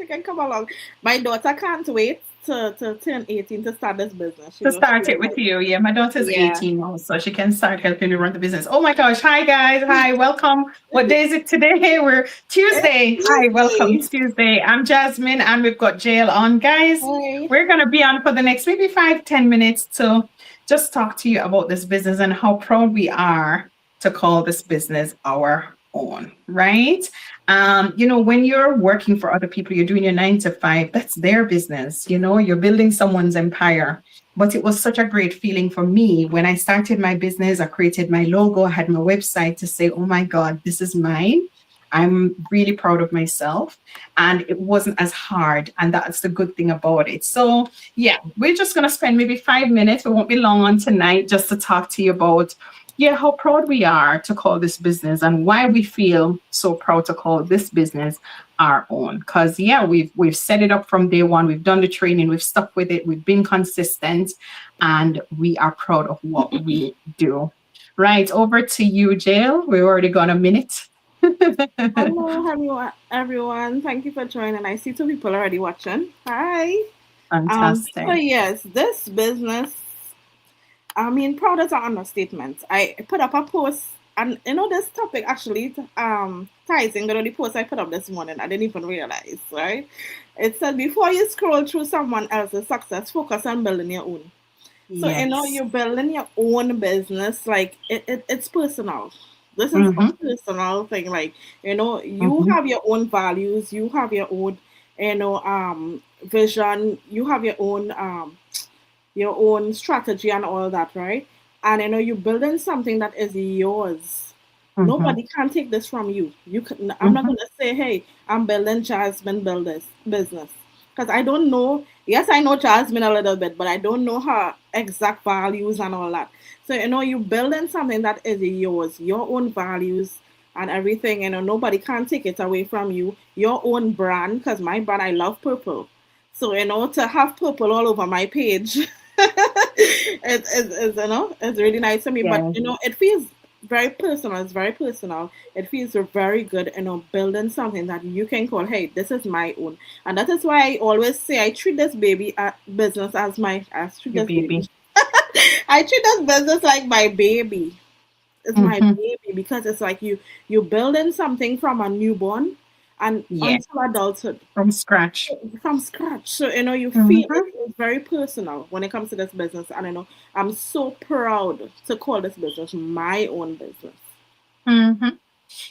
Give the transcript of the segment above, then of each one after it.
she can come along. My daughter can't wait to turn 18 to start this business. She To just start feels it with like, you. Yeah, my daughter's yeah. 18 now, so she can start helping me run the business. Oh my gosh. Hi guys. Hi, welcome. What day is it today? We're Tuesday. Hi, welcome. Tuesday. Tuesday. I'm Jasmine and we've got Jail on. Guys, Hey. we're gonna be on for the next maybe 5-10 minutes to just talk to you about this business and how proud we are to call this business our own, right? When you're working for other people, you're doing your 9 to 5, that's their business. You're building someone's empire. But it was such a great feeling for me when I started my business. I created my logo, I had my website to say, oh my God, this is mine. I'm really proud of myself. And it wasn't as hard. And that's the good thing about it. So, yeah, we're just going to spend maybe 5 minutes. We won't be long on tonight just to talk to you about, yeah, how proud we are to call this business and why we feel so proud to call this business our own. Because yeah, we've set it up from day one. We've done the training, we've stuck with it, we've been consistent, and we are proud of what we do. Right, over to you, Jail. We've already got a minute. Hello, everyone. Thank you for joining. I see two people already watching. Hi. So Fantastic. yes, this business, I mean, proud is an understatement. I put up a post, and this topic actually ties in with the post I put up this morning. I didn't even realize, right? It said, before you scroll through someone else's success, focus on building your own. So, Yes. you're building your own business, like it's personal. This is a Mm-hmm. personal thing. Like, you Mm-hmm. have your own values, you have your own, vision, you have your own strategy and all that, right? And you're building something that is yours. Mm-hmm. Nobody can take this from you. You can. I'm not Mm-hmm. gonna say, "Hey, I'm building Jasmine build this business," because I don't know. Yes, I know Jasmine a little bit, but I don't know her exact values and all that. So you're building something that is yours, your own values and everything. Nobody can take it away from you. Your own brand, because my brand, I love purple. So to have purple all over my page, it's really nice to me. But Yes. it feels very personal. It's very personal. It feels very good, building something that you can call, hey, this is my own. And that is why I always say I treat this baby business as treat Your this baby. baby. I treat this business like my baby. It's my Mm-hmm. baby because it's like you're building something from a newborn and Yeah. until adulthood From scratch. from scratch. So you feel Mm-hmm. it's very personal when it comes to this business, and I'm so proud to call this business my own business. Mm-hmm.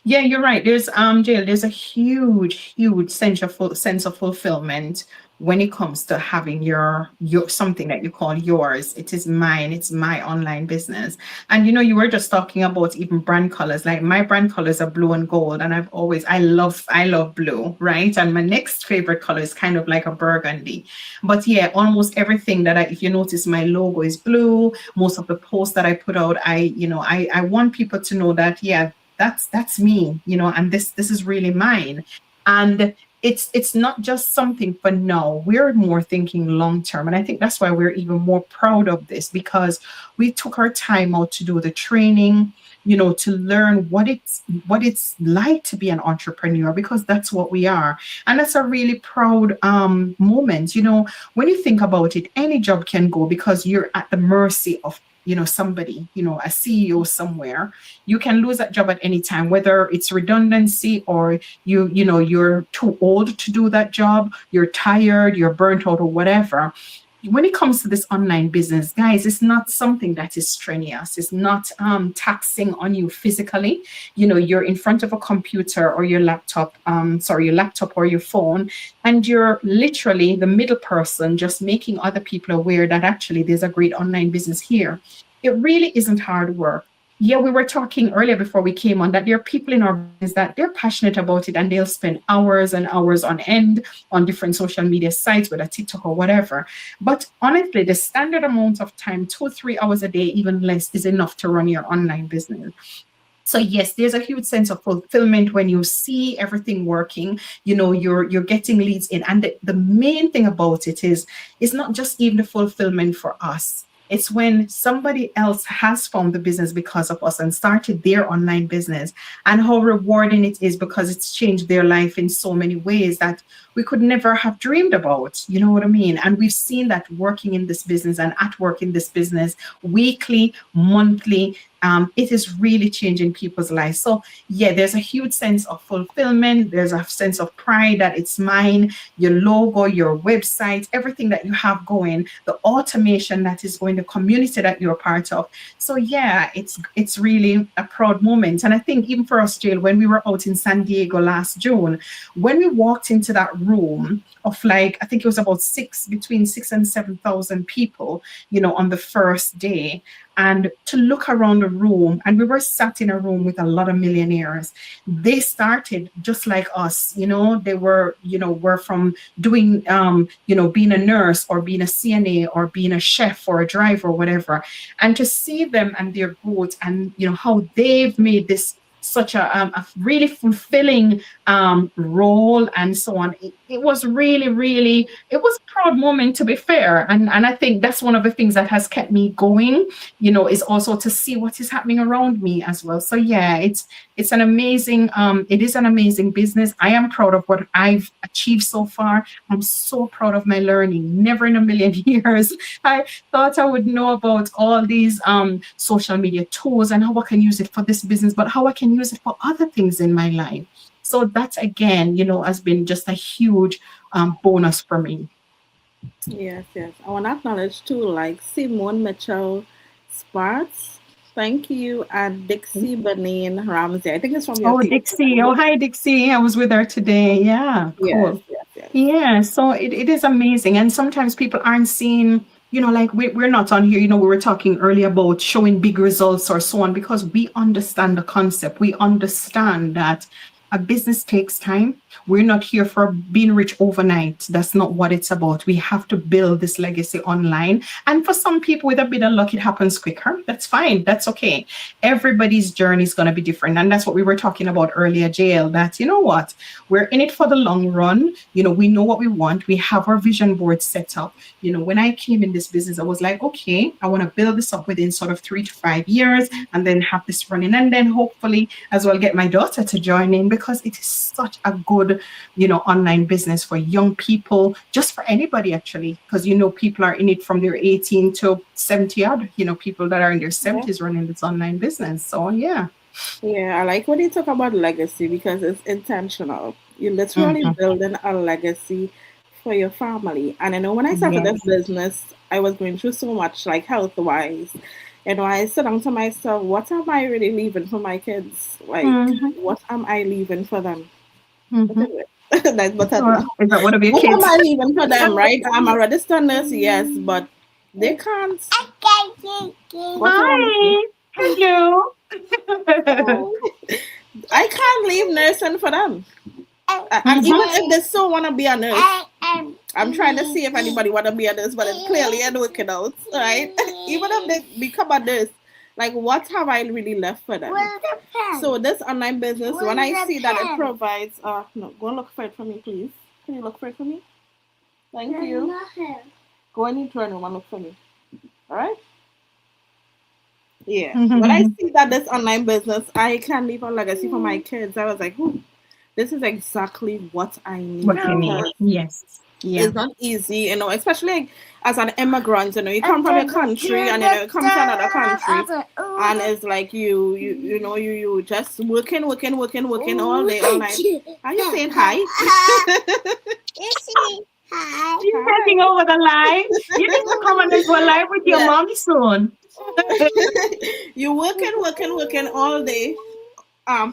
Yeah, you're right. There's a huge sense of fulfillment when it comes to having your something that you call yours. It is mine. It's my online business. And you were just talking about even brand colors. Like my brand colors are blue and gold, and I love blue, right? And my next favorite color is kind of like a burgundy. But yeah, almost everything if you notice, my logo is blue. Most of the posts that I put out, I want people to know that, yeah, that's me, and this is really mine. And it's not just something for now. We're more thinking long term, and I think that's why we're even more proud of this, because we took our time out to do the training, to learn what it's like to be an entrepreneur, because that's what we are. And that's a really proud moment. When you think about it, any job can go, because you're at the mercy of somebody, a CEO somewhere. You can lose that job at any time, whether it's redundancy, or you're too old to do that job, you're tired, you're burnt out, or whatever. When it comes to this online business, guys, it's not something that is strenuous. It's not taxing on you physically. You're in front of a computer or your laptop or your phone, and you're literally the middle person, just making other people aware that actually there's a great online business here. It really isn't hard work. Yeah, we were talking earlier before we came on that there are people in our business that they're passionate about it, and they'll spend hours and hours on end on different social media sites, whether TikTok or whatever. But honestly, the standard amount of time, 2 or 3 hours a day, even less, is enough to run your online business. So yes, there's a huge sense of fulfillment when you see everything working. You're getting leads in, and the main thing about it is, it's not just even the fulfillment for us. It's when somebody else has found the business because of us and started their online business, and how rewarding it is because it's changed their life in so many ways that we could never have dreamed about. You know what I mean? And we've seen that working in this business and at work in this business weekly, monthly. It is really changing people's lives. So, yeah, there's a huge sense of fulfillment. There's a sense of pride that it's mine, your logo, your website, everything that you have going, the automation that is going, the community that you're part of. So, yeah, it's really a proud moment. And I think even for us, Jill, when we were out in San Diego last June, when we walked into that room of like, I think it was about between 6 and 7,000 people, on the first day, and to look around the room, and we were sat in a room with a lot of millionaires. They started just like us, they were from doing being a nurse or being a CNA or being a chef or a driver or whatever. And to see them and their growth, and how they've made this such a really fulfilling role and so on. It was really, really, it was a proud moment, to be fair. And I think that's one of the things that has kept me going, is also to see what is happening around me as well. So yeah, it's an amazing, it is an amazing business. I am proud of what I've achieved so far. I'm so proud of my learning. Never in a million years I thought I would know about all these social media tools and how I can use it for this business, but how I can use it for other things in my life. So that again, has been just a huge bonus for me. Yes, yes. I want to acknowledge too, like Simone Mitchell Sparks. Thank you. And Dixie Benin Ramsey. I think it's from your Oh, page. Dixie. Oh, hi, Dixie. I was with her today. Yeah, Yes, cool. yes, yes. Yeah, so it is amazing. And sometimes people aren't seeing, like we're not on here, we were talking earlier about showing big results or so on, because we understand the concept. We understand that a business takes time. We're not here for being rich overnight. That's not what it's about. We have to build this legacy online. And for some people, with a bit of luck, it happens quicker. That's fine. That's okay. Everybody's journey is going to be different. And that's what we were talking about earlier, JL, that, what? We're in it for the long run. We know what we want. We have our vision board set up. When I came in this business, I was like, okay, I want to build this up within sort of 3 to 5 years and then have this running. And then hopefully as well get my daughter to join in, because it is such a good, online business for young people, just for anybody actually, because, people are in it from their 18 to 70 odd, people that are in their 70s running this online business. So yeah. Yeah, I like when you talk about legacy because it's intentional. You're literally Mhm. building a legacy for your family. And I know when I started this Yes. business, I was going through so much, like health wise. I sit down to myself, what am I really leaving for my kids? Like, Mhm. what am I leaving for them? But Mhm. anyway, but Or is that one of your what am kids? I leaving for them, right? I'm a registered nurse, yes, but they can't. What you want to Hi. Hello. say? I can't leave nursing for them. And even Mhm. if they still want to be a nurse, I'm trying to see if anybody want to be a nurse, but it clearly ain't working out, right? Even if they become a nurse, like what have I really left for them? So this online business, when I see that it provides, no, go and look for it for me, please. Can you look for it for me? Thank you. Go in your turn room and look for me. All right. Yeah. When I see that this online business, I can leave a legacy for my kids. I was like, "Ooh, this is exactly what I need," What you need. because Yes. Yeah. it's not easy, especially like, as an immigrant, you come from your country and you come to another country and it's like you just working all day, all night. Are you saying hi? You're Hi. taking over the live. You need to come and go live with your Yeah. mom soon. You working all day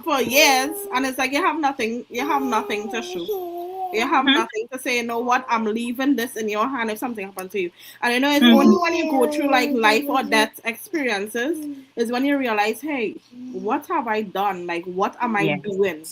for years, and it's like you have nothing to show. You have Mhm. nothing to say, you know what, I'm leaving this in your hand if something happened to you. And it's only Mhm. when you go through like life or death experiences is when you realize, hey, what have I done? Like, what am I Yes. doing?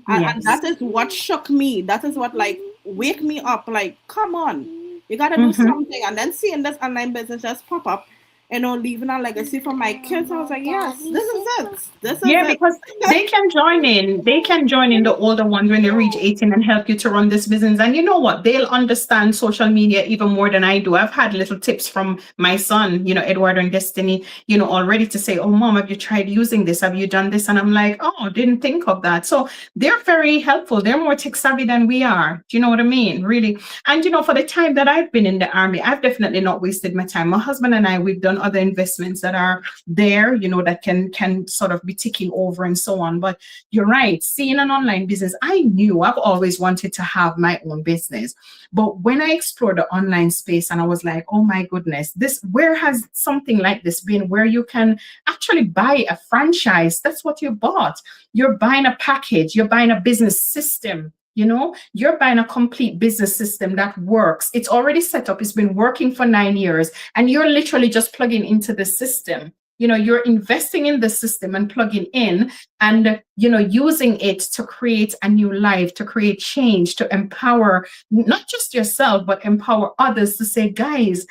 And Yes. that is what shook me. That is what like wake me up. Like, come on, you gotta do Mhm. something. And then seeing this online business just pop up, leaving a legacy for my kids. I was like, yes, this is it. This is Yeah, it. because they can join in. They can join in, the older ones, when they reach 18, and help you to run this business. And you know what? They'll understand social media even more than I do. I've had little tips from my son, Edward and Destiny, already, to say, "Oh, mom, have you tried using this? Have you done this?" And I'm like, "Oh, didn't think of that." So they're very helpful. They're more tech savvy than we are. Do you know what I mean? Really. And for the time that I've been in the army, I've definitely not wasted my time. My husband and I, we've done other investments that are there, that can sort of be ticking over and so on. But you're right, seeing an online business, I've always wanted to have my own business. But when I explored the online space, and I was like, oh my goodness, where has something like this been, where you can actually buy a franchise? That's what you bought. You're buying a package, you're buying a business system. You're buying a complete business system that works. It's already set up. It's been working for 9 years, and you're literally just plugging into the system. You're investing in the system and plugging in, and using it to create a new life, to create change, to empower not just yourself, but empower others, to say, guys,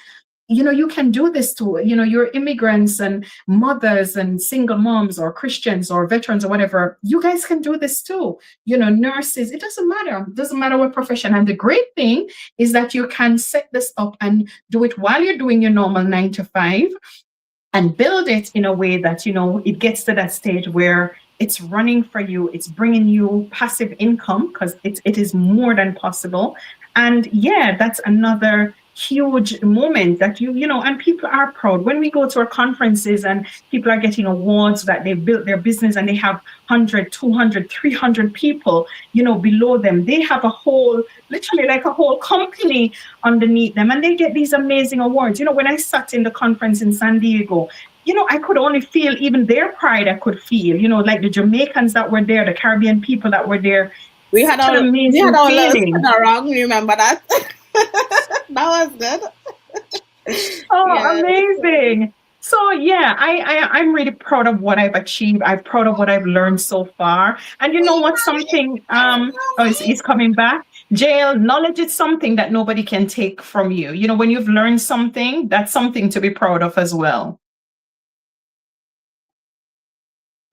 you can do this too. You're immigrants and mothers and single moms or Christians or veterans or whatever. You guys can do this too. Nurses, it doesn't matter. It doesn't matter what profession. And the great thing is that you can set this up and do it while you're doing your normal 9 to 5, and build it in a way that, it gets to that stage where it's running for you. It's bringing you passive income, because it is more than possible. And yeah, that's another huge moment that and people are proud when we go to our conferences and people are getting awards that they built their business, and they have 100, 200, 300 people below them. They have literally like a whole company underneath them, and they get these amazing awards. When I sat in the conference in San Diego, I could only feel even their pride. I could feel, like the Jamaicans that were there, the Caribbean people that were there. We had our amazing feeling. Wrong. Remember that? That was good. Oh, yeah. Amazing. So yeah, I'm really proud of what I've achieved. I'm proud of what I've learned so far. And you know what? Something he's coming back. Jael, knowledge is something that nobody can take from you. When you've learned something, that's something to be proud of as well.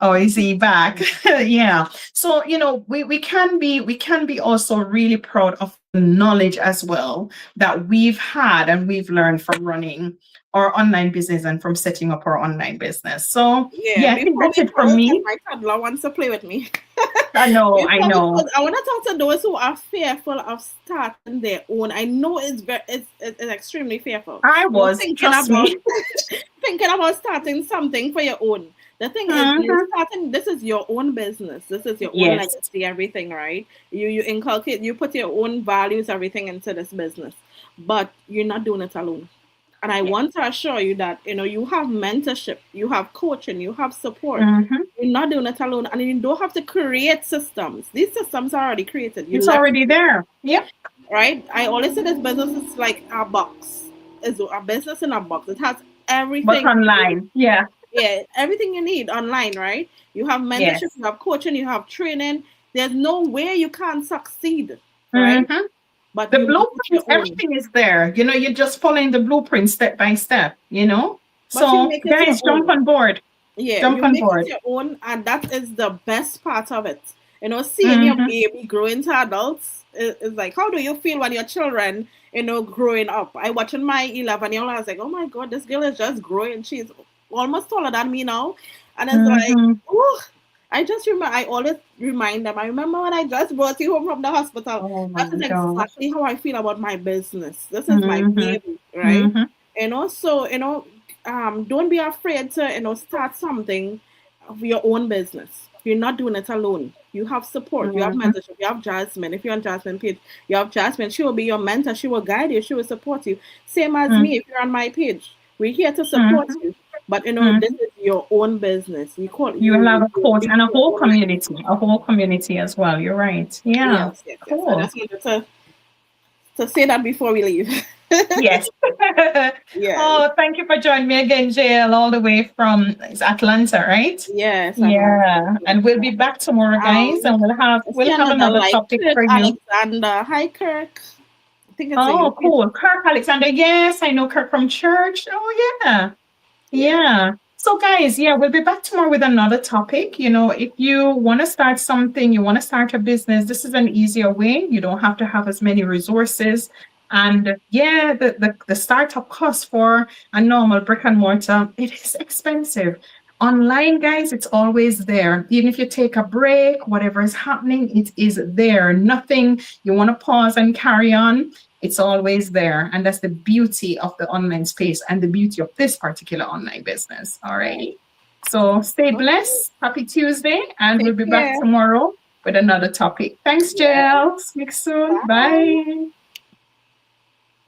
Oh, is he back? Yeah. So, we can be also really proud of the knowledge as well that we've had and we've learned from running our online business and from setting up our online business. So yeah, I think that's it for me. My toddler wants to play with me. I know. I want to talk to those who are fearful of starting their own. I know it's extremely fearful. I was thinking about starting something for your own. The thing is, you're starting. This is your own business. This is your own legacy. Everything, right? You inculcate. You put your own values, everything into this business, but you're not doing it alone. And I want to assure you that you have mentorship, you have coaching, you have support. You're not doing it alone, and you don't have to create systems. These systems are already created. It's already there. Yep. Right. I always say this business is like a box. It's a business in a box. It has everything. But online, yeah. Yeah, everything you need online, right? You have mentorship, you have coaching, you have training. There's no way you can't succeed, right? But the blueprint, everything is there. You're just following the blueprint step by step, So guys, jump on board. Yeah, jump on board. Your own, and that is the best part of it. Seeing your baby grow into adults is like, how do you feel when your children, growing up? I watching my 11-year-old, I was like, oh my God, this girl is just growing. She's almost taller than me now. And it's like, oh, I always remind them, I remember when I just brought you home from the hospital. Oh, that is exactly how I feel about my business. This is my baby, right? So, don't be afraid to, start something of your own business. You're not doing it alone. You have support. You have mentorship. You have Jasmine. If you're on Jasmine page, you have Jasmine. She will be your mentor. She will guide you. She will support you. Same as me. If you're on my page, we're here to support you. But this is your own business. You have a coach and a whole community as well. You're right. Yeah. Yes. Cool. I just wanted to say that before we leave. Yes. Yeah. Oh, thank you for joining me again, Jael, all the way from Atlanta, right? Yes. Yeah. And we'll be back tomorrow, guys, and we'll have another topic Kirk for you. Alexander. Hi, Kirk. I think it's cool. Kirk Alexander. Yes, I know Kirk from church. Oh, yeah. Yeah. So, guys, yeah, we'll be back tomorrow with another topic. If you want to start something, you want to start a business, this is an easier way. You don't have to have as many resources. And yeah, the startup cost for a normal brick and mortar, it is expensive. Online, guys, it's always there. Even if you take a break, whatever is happening, it is there. Nothing you want to pause and carry on, it's always there. And that's the beauty of the online space and the beauty of this particular online business. All righty. So stay Okay. blessed. Happy Tuesday. And we'll Take be back care. tomorrow with another topic. Thanks, Yes. Jill. Speak soon. Bye. Bye.